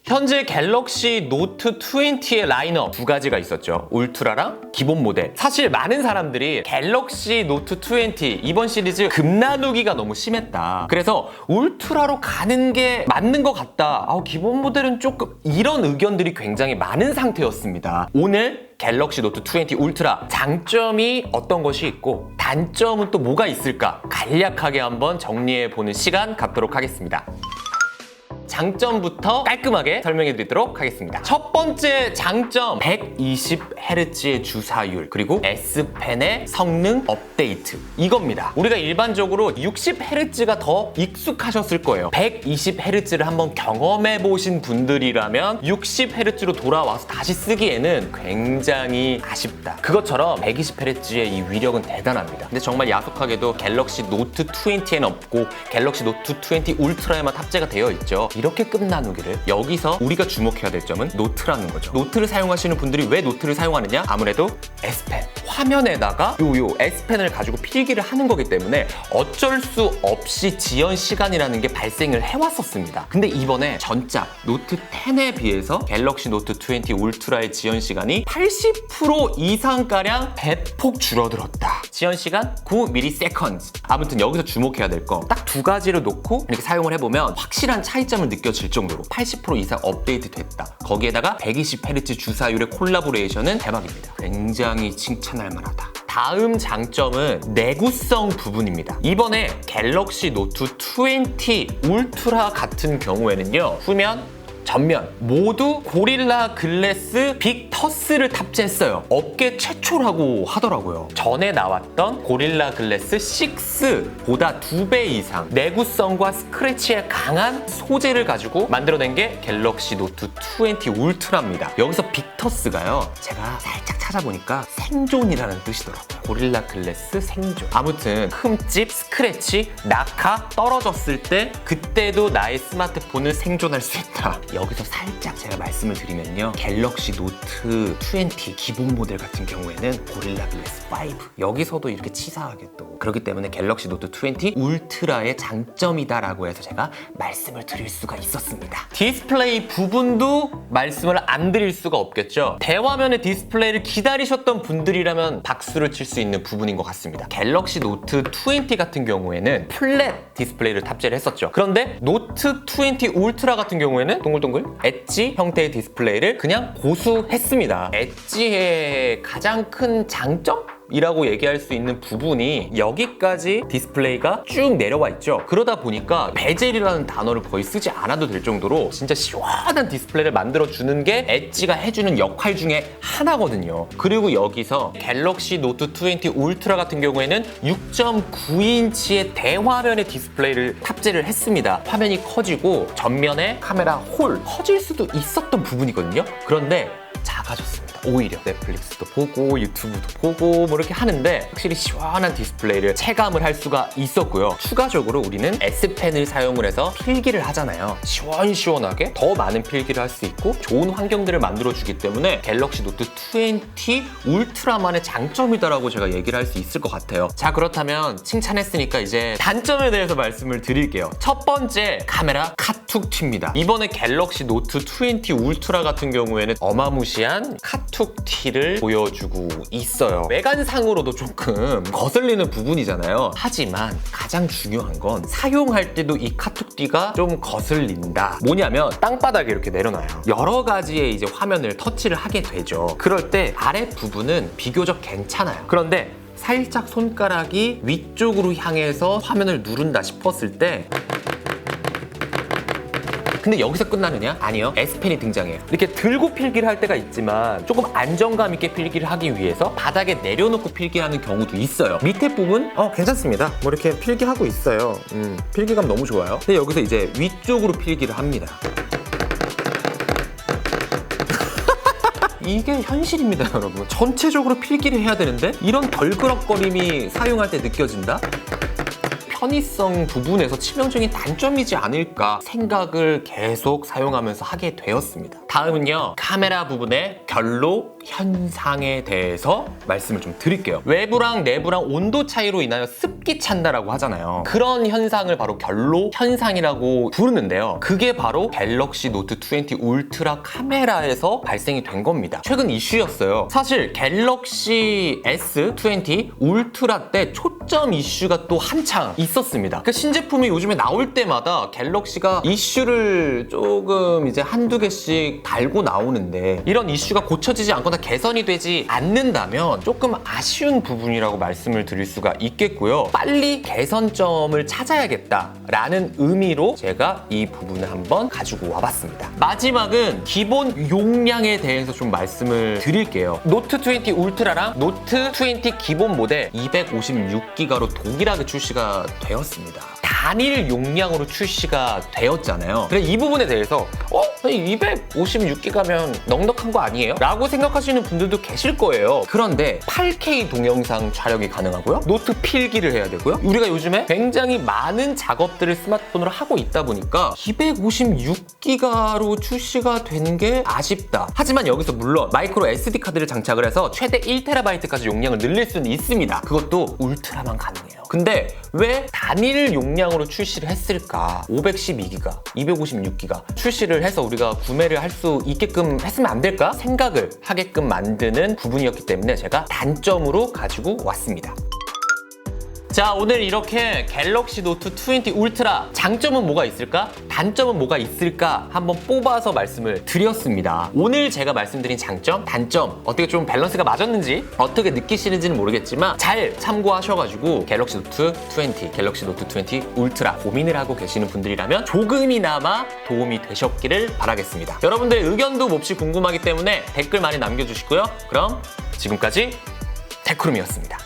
현재 갤럭시 노트 20의 라인업 두 가지가 있었죠. 울트라랑 기본 모델. 사실 많은 사람들이 갤럭시 노트 20 이번 시리즈 급나누기가 너무 심했다. 그래서 울트라로 가는 게 맞는 것 같다. 기본 모델은 조금 이런 의견들이 굉장히 많은 상태였습니다. 오늘 갤럭시 노트 20 울트라 장점이 어떤 것이 있고 단점은 또 뭐가 있을까 간략하게 한번 정리해보는 시간 갖도록 하겠습니다. 장점부터 깔끔하게 설명해 드리도록 하겠습니다. 첫 번째 장점, 120Hz의 주사율 그리고 S펜의 성능 업데이트, 이겁니다. 우리가 일반적으로 60Hz가 더 익숙하셨을 거예요. 120Hz를 한번 경험해 보신 분들이라면 60Hz로 돌아와서 다시 쓰기에는 굉장히 아쉽다. 그것처럼 120Hz의 이 위력은 대단합니다. 근데 정말 야속하게도 갤럭시 노트 20에는 없고 갤럭시 노트 20 울트라에만 탑재가 되어 있죠. 이렇게 끝나누기를, 여기서 우리가 주목해야 될 점은 노트라는 거죠. 노트를 사용하시는 분들이 왜 노트를 사용하느냐? 아무래도 S펜, 화면에다가 요 S펜을 가지고 필기를 하는 거기 때문에 어쩔 수 없이 지연 시간이라는 게 발생을 해왔었습니다. 근데 이번에 전작 노트 10에 비해서 갤럭시 노트 20 울트라의 지연 시간이 80% 이상가량 대폭 줄어들었다. 지연 시간 9ms. 아무튼 여기서 주목해야 될 거 딱 두 가지를 놓고 이렇게 사용을 해보면 확실한 차이점을 느껴질 정도로 80% 이상 업데이트 됐다. 거기에다가 120Hz 주사율의 콜라보레이션은 대박입니다. 굉장히 칭찬할 만하다. 다음 장점은 내구성 부분입니다. 이번에 갤럭시 노트 20 울트라 같은 경우에는요, 후면 전면 모두 고릴라 글래스 빅터스를 탑재했어요. 업계 최초라고 하더라고요. 전에 나왔던 고릴라 글래스 6보다 2배 이상 내구성과 스크래치에 강한 소재를 가지고 만들어낸 게 갤럭시 노트 20 울트라입니다. 여기서 빅터스가요, 제가 살짝 찾아보니까 생존이라는 뜻이더라고요. 고릴라 글래스 생존. 아무튼 흠집, 스크래치, 낙하 떨어졌을 때 그때도 나의 스마트폰을 생존할 수 있다. 여기서 살짝 제가 말씀을 드리면요, 갤럭시 노트 20 기본 모델 같은 경우에는 고릴라 글래스 5, 여기서도 이렇게 치사하게 또 그렇기 때문에 갤럭시 노트 20 울트라의 장점이다라고 해서 제가 말씀을 드릴 수가 있었습니다. 디스플레이 부분도 말씀을 안 드릴 수가 없겠죠. 대화면의 디스플레이를 기다리셨던 분들이라면 박수를 칠 수 있는 부분인 것 같습니다. 갤럭시 노트 20 같은 경우에는 플랫 디스플레이를 탑재를 했었죠. 그런데 노트 20 울트라 같은 경우에는 동글동글 엣지 형태의 디스플레이를 그냥 고수했습니다. 엣지의 가장 큰 장점? 이라고 얘기할 수 있는 부분이 여기까지 디스플레이가 쭉 내려와 있죠. 그러다 보니까 베젤이라는 단어를 거의 쓰지 않아도 될 정도로 진짜 시원한 디스플레이를 만들어주는 게 엣지가 해주는 역할 중에 하나거든요. 그리고 여기서 갤럭시 노트 20 울트라 같은 경우에는 6.9인치의 대화면의 디스플레이를 탑재를 했습니다. 화면이 커지고 전면에 카메라 홀 커질 수도 있었던 부분이거든요. 그런데 작아졌습니다. 오히려 넷플릭스도 보고 유튜브도 보고 뭐 이렇게 하는데 확실히 시원한 디스플레이를 체감을 할 수가 있었고요. 추가적으로 우리는 S펜을 사용을 해서 필기를 하잖아요. 시원시원하게 더 많은 필기를 할 수 있고 좋은 환경들을 만들어주기 때문에 갤럭시 노트 20 울트라만의 장점이다라고 제가 얘기를 할 수 있을 것 같아요. 자, 그렇다면 칭찬했으니까 이제 단점에 대해서 말씀을 드릴게요. 첫 번째, 카메라 카툭 튑니다. 이번에 갤럭시 노트 20 울트라 같은 경우에는 어마무시한 카툭 튀를 보여주고 있어요. 외관상으로도 조금 거슬리는 부분이잖아요. 하지만 가장 중요한 건 사용할 때도 이 카툭띠가 좀 거슬린다. 뭐냐면 땅바닥에 이렇게 내려놔요. 여러 가지의 이제 화면을 터치를 하게 되죠. 그럴 때 아랫 부분은 비교적 괜찮아요. 그런데 살짝 손가락이 위쪽으로 향해서 화면을 누른다 싶었을 때, 근데 여기서 끝나느냐? 아니요. S펜이 등장해요. 이렇게 들고 필기를 할 때가 있지만 조금 안정감 있게 필기를 하기 위해서 바닥에 내려놓고 필기하는 경우도 있어요. 밑에 부분 괜찮습니다. 뭐 이렇게 필기하고 있어요. 필기감 너무 좋아요. 근데 여기서 이제 위쪽으로 필기를 합니다. 이게 현실입니다, 여러분. 전체적으로 필기를 해야 되는데 이런 덜그럭거림이 사용할 때 느껴진다? 편의성 부분에서 치명적인 단점이지 않을까 생각을 계속 사용하면서 하게 되었습니다. 다음은요, 카메라 부분의 결로 현상에 대해서 말씀을 좀 드릴게요. 외부랑 내부랑 온도 차이로 인하여 습기 찬다라고 하잖아요. 그런 현상을 바로 결로 현상이라고 부르는데요. 그게 바로 갤럭시 노트 20 울트라 카메라에서 발생이 된 겁니다. 최근 이슈였어요. 사실 갤럭시 S20 울트라 때 초점 이슈가 또 한창 있었습니다. 그 신제품이 요즘에 나올 때마다 갤럭시가 이슈를 조금 이제 한두 개씩 달고 나오는데, 이런 이슈가 고쳐지지 않거나 개선이 되지 않는다면 조금 아쉬운 부분이라고 말씀을 드릴 수가 있겠고요. 빨리 개선점을 찾아야겠다라는 의미로 제가 이 부분을 한번 가지고 와봤습니다. 마지막은 기본 용량에 대해서 좀 말씀을 드릴게요. 노트 20 울트라랑 노트 20 기본 모델 256기가로 동일하게 출시가 되었습니다. 단일 용량으로 출시가 되었잖아요. 그래서 이 부분에 대해서 256기가면 넉넉한 거 아니에요? 라고 생각하시는 분들도 계실 거예요. 그런데 8K 동영상 촬영이 가능하고요. 노트 필기를 해야 되고요. 우리가 요즘에 굉장히 많은 작업들을 스마트폰으로 하고 있다 보니까 256기가로 출시가 된 게 아쉽다. 하지만 여기서 물론 마이크로 SD 카드를 장착을 해서 최대 1TB까지 용량을 늘릴 수는 있습니다. 그것도 울트라만 가능해요. 근데 왜 단일 용량으로 출시를 했을까? 512기가, 256기가 출시를 해서 우리가 구매를 할 수 있게끔 했으면 안 될까? 생각을 하게끔 만드는 부분이었기 때문에 제가 단점으로 가지고 왔습니다. 자, 오늘 이렇게 갤럭시 노트 20 울트라 장점은 뭐가 있을까? 단점은 뭐가 있을까? 한번 뽑아서 말씀을 드렸습니다. 오늘 제가 말씀드린 장점, 단점 어떻게 좀 밸런스가 맞았는지 어떻게 느끼시는지는 모르겠지만 잘 참고하셔가지고 갤럭시 노트 20, 갤럭시 노트 20 울트라 고민을 하고 계시는 분들이라면 조금이나마 도움이 되셨기를 바라겠습니다. 여러분들의 의견도 몹시 궁금하기 때문에 댓글 많이 남겨주시고요. 그럼 지금까지 테크룸이었습니다.